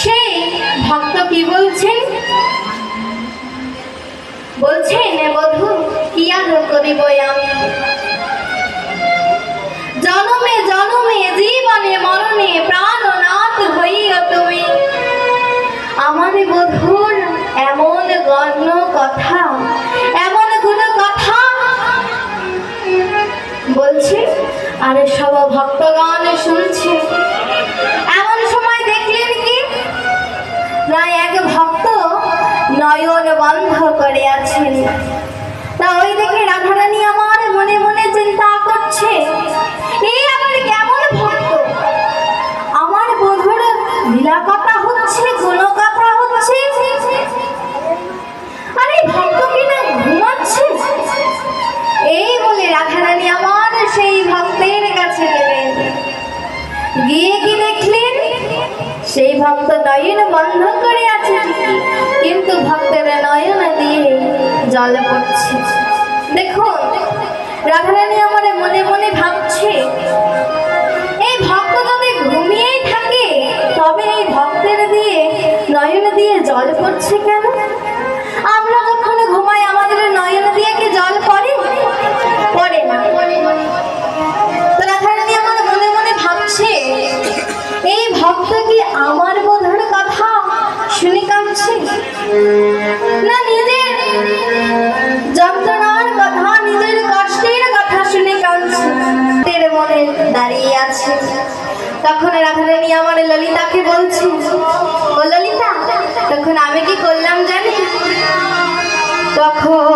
সেই ভক্ত কি বলছেন, বলছেন বধূ কি আর করিব আমি, জনমে জনমে জীবনে মরণে প্রাণনাথ হইও তুমি। আমার বধূর এমন গণ্য কথা, এমন কোন কথা বলছে, আর সব ভক্তগণ শুনছে। এমন সময় দেখলেন কি না, এক ভক্ত নয়ন বন্ধ করে আছেন। তা ওই দেখে রাধারানী আমার মনে মনে চিন্তা করছে, এই আবার কেমন ভক্ত, আমার বধূর লীলা কথা হচ্ছে, গুণ কথা হচ্ছে, আর এই ভক্ত কিনা ঘুমাচ্ছে। এই বলে রাধারানী আমার সেই ভক্তের কাছে গেলেন। গিয়ে কি দেখলেন, সেই ভক্ত নয়ন বন্ধ করে আছে কিন্তু ভক্তের নয়ন দিয়ে জল পড়ছে। দেখুন রাধারানী আমার মনে মনে ভাবছে, এই ভক্ত যদি ঘুমিয়েই থাকে তবে এই ভক্তের দিয়ে নয়ন দিয়ে জল পড়ছে কেন? আমরা যখন ঘুমাই আমাদের নয়ন দিয়ে কি জল পড়ে? পড়ে না। তো রাধারানী আমার মনে মনে ভাবছে, এই ভক্ত কি আমার বধূর কথা শুনে কাঁদছে, না নিজের যন্ত্রণার কথা, নিজের কষ্টের কথা শুনে কাঁদছে, তের মনে দাঁড়িয়ে আছে। তখন রাধারানী আমার ললিতাকে বলছে, ও ললিতা, তখন আমি কি করলাম জানি? তখন